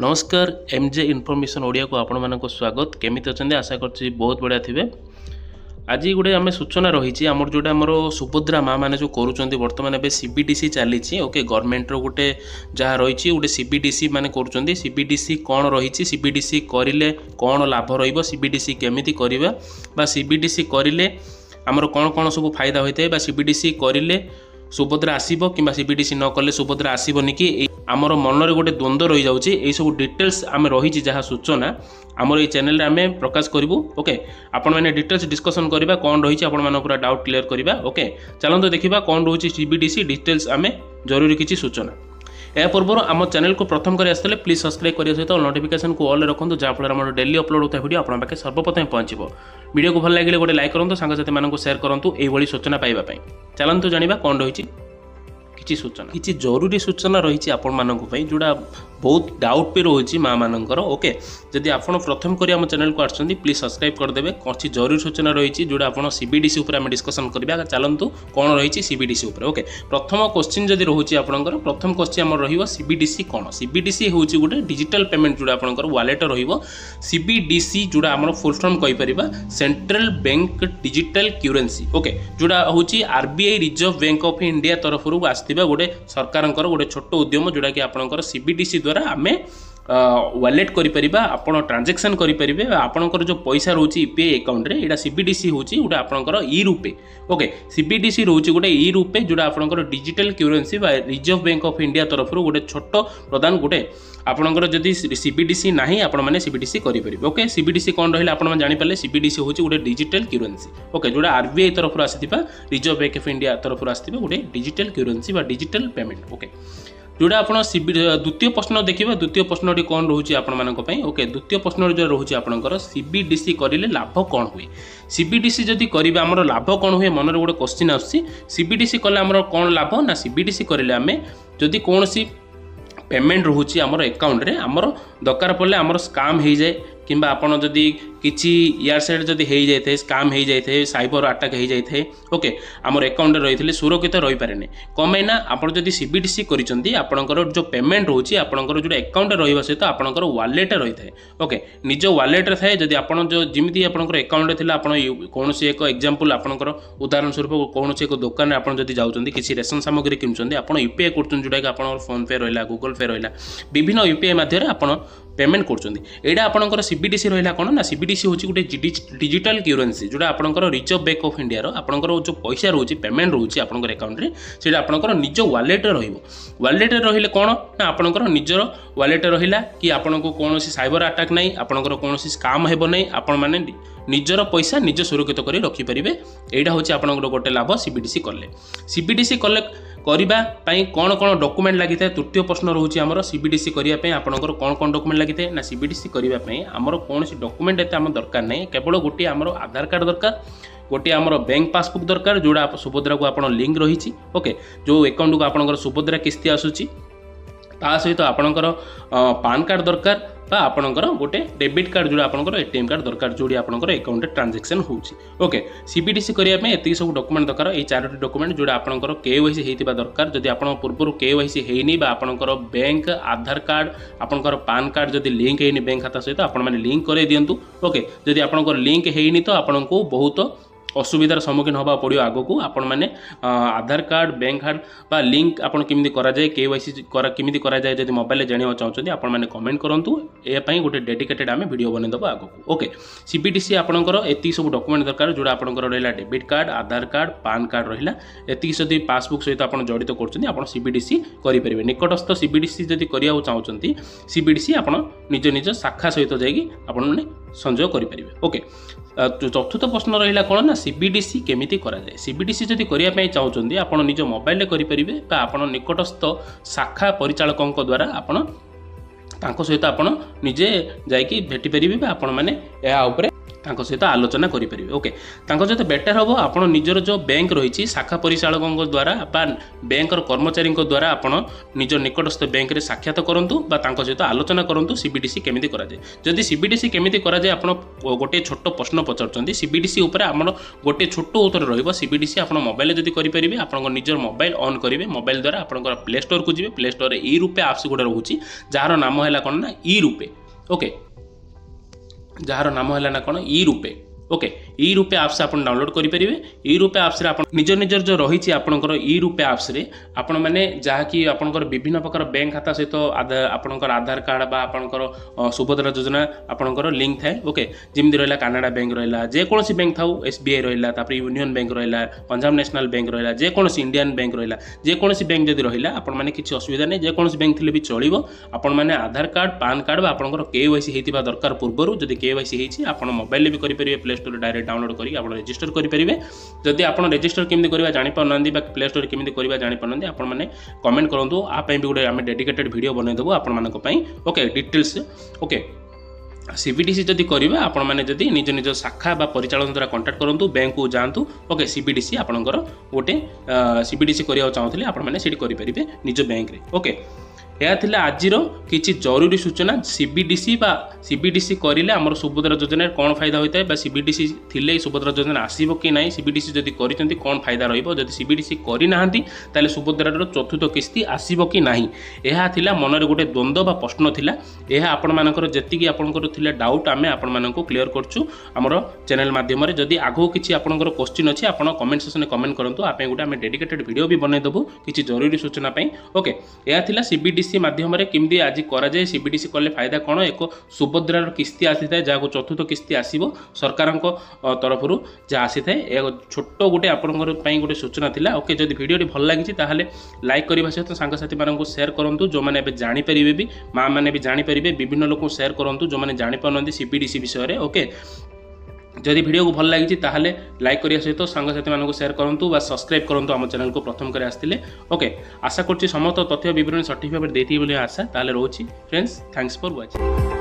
नमस्कार MJ information Odia को आपण मानक स्वागत केमिति अच्छे आशा कर बहुत बढ़िया थे। आज गोटे आम सूचना रही आमर जोटा आमर सुभद्रा माँ मैंने जो करुँच बर्तमान ए सीबीडीसी चली ओके गवर्नमेंट गोटे जहाँ रही गोटे सीबीडीसी मैंने कर सीबीडीसी कौन रही सीबीडीसी करें कौन लाभ रीबीडीसी केमिति करवा सीबीडीसी करें आमर कौन कौन सब फायदा होता है सीबीडीसी करें सुभद्रा आसब कि सीबीडीसी न कले सुभद्रा आसबनी कि आमर मनरे गोटे द्वंद्व रही जाऊँगी यही सब डिटेल्स आम रही जहाँ सूचना आमर ये चैनल आम प्रकाश करूँ। ओके आपण मैंने डिटेल्स डिस्कसन करवा कौन रही आपण पूरा डाउट क्लियर करवा। ओके चलते देखा कौन रोचे सीबीडीसी डिटेल्स आम जरूरी किसी सूचना या पूर्व आम चैनल को प्रथम कर आसते प्लीज सब्सक्राइब करने सहित नोटिफिकेशन को ऑल रखुँ जहाँफल आम डेली अपलोड होता वीडियो आप पाखे सर्वप्रथम पहुँचो। वीडियो को भल लगे गोटे लाइक करूँ सांगसाथी मानक शेयर करूँ यही सूचना पाइबापी। चलतु जाना कौन रही किसी सूचना किसी जरूरी सूचना रही आपण मानक जोड़ा बहुत डाउट भी रोचे माँ मानकर। ओके जदि आप प्रथम कर आम चैनल को आसुँच प्लीज सब्सक्राइब करदे किसी जरूरी सूचना रही जोड़ा आप सीबीडीसी आम डिस्कसन करवा। चलतु कौन रही सीबीडीसी ओके प्रथम क्वेश्चन जदि रोचे आपंकर प्रथम क्वेश्चन आम सीबीडीसी कौन सीबीडीसी हूँ गोटे डिजिटल पेमेंट जोड़ा आपंकर वालेट सीबीडीसी जोड़ा आम फुल फॉर्म कहीपर central bank digital currency okay जोड़ा हूँ RBI reserve bank of India तरफ आसवा गोटे सरकार गोटे छोट उद्यम जोड़ा कि आपंकर सीबीडीसी द्वारा आम वालेट करिपरिबा आपण ट्रांजैक्शन करिपरिबे आपणकर जो पैसा रोची यूपीआई अकाउंट रे एटा सीबीडीसी होची गोटे आपणकर ई रूपे ओके सीबीडीसी रोची गोटे ई रूपे जोड़ा आपणकर डिजिटल क्यूरेंसी बा रिजर्व बैंक ऑफ इंडिया तरफ गोटे छोट प्रदान गोटे आपणकर जदि सीबीडीसी नाही आपण माने सीबीडीसी करिपरिबे। ओके सीबीडीसी कौन रहिला आपण माने जानि पाले सीबीडीसी होची गोटे डिजिटल क्यूरेंसी ओके जोड़ा आरबीआई तरफ आसीथिबा रिजर्व बैंक ऑफ इंडिया तरफ आसीथिबा गोटे डिजिटल क्यूरेंसी बा डिजिटल पेमेंट ओके जोड़ा आप द्वितीय प्रश्न देखिए द्वितीय प्रश्न कौन रोचे आपण ओके द्वितीय प्रश्न जो रोचे आपंकर सीबीडीसी करें लाभ कौन हुए सीबीडीसी जदि करेंगे आमर लाभ कौन हुए मन गोटे क्वेश्चन आसी सीबीडीसी कले आमर कौन लाभ ना सीबीडीसी करें आम जदि कौन सी पेमेंट रोचे आमर अकाउंट रे आमर दरकार पड़े आमर स्काम हो जाए किंबा आपन जदि किसी यार साइड जदि हो जाए स्काम हो जाए साइबर अटैक हो जाए ओके आमर अकाउंट रही सुरक्षित रही पारे कमें ना आपड़ जदि सीबीडीसी करपर जो पेमेंट रोचे आपंकर जो अकाउंट रहा सहित आपंकर वालेट रही है ओके निज वालेट थाए जदि आपड़ जो जमी आपंकर अकाउंट थी आप कौन एक एग्जांपल आपंकर उदाहरण स्वरूप कौन एक दुकान में आप जाऊँच किसी रेशन सामग्री किनुंट आप यूपीआई कर जोटा कि आप फोन पे रहा गूगल पे रहा विभिन्न यूपीआई माध्यम आप पेमेंट कर आपंकर सीबीडीसी रहा कौन ना सीबीडीसी हूँ गोटे डिजिटल क्यूरेंसी जोड़ा आपंकर रिजर्व बैंक ऑफ इंडिया आपंकर जो पैसा रोचे पेमेंट रोचे आपंकर अकाउंट रे सेटा आपंकर निज वालेट वालेट रहिले कौन ना आपंकर निजर वालेट रहिला कि आपन को कौन साइबर अटैक नहीं आपंकर कौन स्काम हेबो नहीं आपण माने निजर पैसा निज सुरक्षित कर रखिपारे यहाँ हूँ आपंकर गोटे लाभ सीबीडीसी कले करने कौन कौन डॉक्यूमेंट लगी था तृतीय प्रश्न रोचे आमर सीबीडीसी करने आपंकर कौन कौन डॉक्यूमेंट लगी था ना सीबीडीसी करने आमर कौन डॉक्यूमेंट एत आम दरकार नहीं केवल गोटे आमर आधार कार्ड दरकार गोटे आमर बैंक पासबुक दरकार जोड़ा सुभद्रा को आप लिंक रही ओके जो अकाउंट को आपंकर सुभद्रा किस्ती आसूची ता सहित आपंकर पान कार्ड दरकार बा आपंकर गोटे डेबिट कार्ड जोड़ा आपंकर एटीएम कार्ड दरकार जोड़ी आपंकर अकाउंट ट्रांजैक्शन होची ओके सीबीडीसी करने एति सब डॉक्यूमेंट दरकार ये चारोटी डॉक्यूमेंट जोड़ा आपंकर केवाईसी होइतिबा दरकार जदि आपण पूर्व केवाईसी हेनी बा आपंकर बैंक आधार कार्ड आपंकर पान कार्ड जदि लिंक हेनी बैंक खाता सहित आपण माने लिंक करे दियंतु ओके जदि आपंकर लिंक हेनी तो आपण को बहुत असुविधार सम्मुखीन होगा पड़ो आग को आपण मैंने आधार कार्ड बैंक कार्ड बा लिंक आपन केमिति करा जाए केवाईसी केमिति करा जाए जदि मोबाइल जानिबा चाहउछन्ती आपण मैंने कमेंट करंतु ए पई गोटे डेडिकेटेड आमे वीडियो बने दबो आग को ओके सीबीडीसी आपनकर एति सब डॉक्यूमेंट दरकार जोड़ा आपनकर रहिला डेबिट कार्ड आधार कार्ड पान कार्ड रहिला एति जदि पासबुक सहित आपण जड़ित करछन्ती आपण सीबीडीसी करि परिबे निकटस्थ सीबीडीसी जदि करिया चाहउछन्ती सीबीडीसी आपण निज निज शाखा सहित जाई आपण माने संजय करि परिबे ओके चतुर्थ प्रश्न रहा कौन ना सीबीडीसी केमिति करा जाए सीबीडीसी जदि करने चाहते आप निज मोबाइल करेंगे आप निकटस्थ शाखा परिचालकों द्वारा आपण सहित आप निजे जाकि भेटी पारे आपण मैंने या ତାଙ୍କ ସହିତ ଆଲୋଚନା କରିପାରିବେ। ଓକେ, ତାଙ୍କ ସହିତ ବେଟର ହେବ ଆପଣ ନିଜର ଯେଉଁ ବ୍ୟାଙ୍କ ରହିଛି ଶାଖା ପରିଚାଳକଙ୍କ ଦ୍ୱାରା ବା ବ୍ୟାଙ୍କର କର୍ମଚାରୀଙ୍କ ଦ୍ୱାରା ଆପଣ ନିଜ ନିକଟସ୍ଥ ବ୍ୟାଙ୍କରେ ସାକ୍ଷାତ କରନ୍ତୁ ବା ତାଙ୍କ ସହିତ ଆଲୋଚନା କରନ୍ତୁ ସିବିଡିସି କେମିତି କରାଯାଏ। ଯଦି ସିବିଡିସି କେମିତି କରାଯାଏ ଆପଣ ଗୋଟିଏ ଛୋଟ ପ୍ରଶ୍ନ ପଚାରୁଛନ୍ତି, ସିବିଡିସି ଉପରେ ଆମର ଗୋଟିଏ ଛୋଟ ଉତ୍ତର ରହିବ। ସିବିଡିସି ଆପଣ ମୋବାଇଲରେ ଯଦି କରିପାରିବେ ଆପଣଙ୍କ ନିଜର ମୋବାଇଲ ଅନ୍ କରିବେ, ମୋବାଇଲ ଦ୍ୱାରା ଆପଣଙ୍କର ପ୍ଲେ ଷ୍ଟୋରକୁ ଯିବେ, ପ୍ଲେ ଷ୍ଟୋରରେ ଇ ରୂପେ ଆପ୍ସ ଗୋଟେ ରହୁଛି ଯାହାର ନାମ ହେଲା କ'ଣ ନା ଇ ରୂପେ। ଓକେ, ଯାହାର ନାମ ହେଲା ନା କ'ଣ ଇ ରୂପେ। ओके ई रूपे आप्स आप डाउनलोड करेंगे। ई रूपे आप्स रे निज निजर जो रही आपंकर ई रूपे आप्स रे आपण मैंने जहाँकि आपंकर विभिन्न प्रकार बैंक खाता सहित आपंकर आधार कार्ड बा आपंकर सुभद्रा योजना आपंकर लिंक थाए। ओके जमी रहा कानाडा बैंक रहा जेकोसी बैंक था एसबीआई रहा यूनियन बैंक रहा पंजाब नेशनल बैंक रहा जेकोसी इंडियन बैंक रहा जेकोसी बैंक जब रहा आपण मैंने किसी असुविधा नहीं जेकोसी बैंक थे भी चलो आपण मैंने आधार कार्ड पान कार्ड आपंकर केवाईसी होता दरकार पूर्व जब केवाईसी होती आप मोबाइल भी करेंगे प्ले स्टोर डायरेक्ट डाउनलोड करके आप रजिस्टर करेंगे। जदि आप रजिस्टर केमी करवा जापार प्ले स्टोर केमी करवा जापार आप कमेंट करूँ आप भी गोटे आम डेडिकेटेड वीडियो बनईदेवु आपण। ओके डिटेल्स ओके सीबीडीसी जदि करेंगे आपण मैंने जदि निज निज शाखा बा परिचालन द्वारा कांटेक्ट करूँ बैंक को जातु। ओके सीबीडीसी आपणकर गोटे सीबीडीसी करने चाहूँगे आप करेंगे निज बैंक रे। ओके यह थिला आजिर किछि जरूरी सूचना। सीबीडीसी बा सीबीडीसी करिले हमर सुभद्रा योजना कौन फायदा होता है बा सीबीडीसी थिले सुभद्रा योजना आसीबो कि नहीं सीबीडीसी जदि करिसेंती कौन फायदा रहिबो जदि सीबीडीसी करि नाहंती ताले सुभद्रार चतुर्थ किस्ती आसीबो कि नहीं यह थिला मनरे गोटे द्वंद्व बा प्रश्न थिला। यह आपण मानकर जेतिकी आपनकर थिला डाउट आमे आपण माननको क्लियर करछु हमर चैनल माध्यम रे। जदि आगो किछि आपनकर क्वेश्चन अछि आपण कमेंट सेक्शन में कमेंट करंतु आपे गोटे आमे डेडिकेटेड वीडियो भी बनै देबो किछि जरूरी सूचना पई। ओके यह थिला सीबीडीसी माध्यम केमती आज करा जाए सीबीडीसी कले फायदा कौन एक सुभद्रार किस्ती आसी था जहाँ चतुर्थ किस्ती आसो सरकार तरफ जहाँ आसी था छोट गोटे आपंकर गोटे सूचना थिला। ओके जदि वीडियो भल लगी लाइक करने सहित सांगसाथी मानक शेयर करूँ जो मैंने जापर भी माँ मैंने भी जापर विभिन्न लोक शेयर करूँ जो मैंने जापार सीबीडीसी विषय। ओके जदि वीडियो को भल लगी ताहले लाइक करिया सहित सांगसाथी मानक शेयर करूँ बा सब्सक्राइब करूँ आम चैनल को प्रथम कर आसते। ओके आशा करुँच समस्त तथ्य विवरण सठिक भाव देती आशा ताहले रोची फ्रेंड्स थैंक्स फॉर वाचिंग।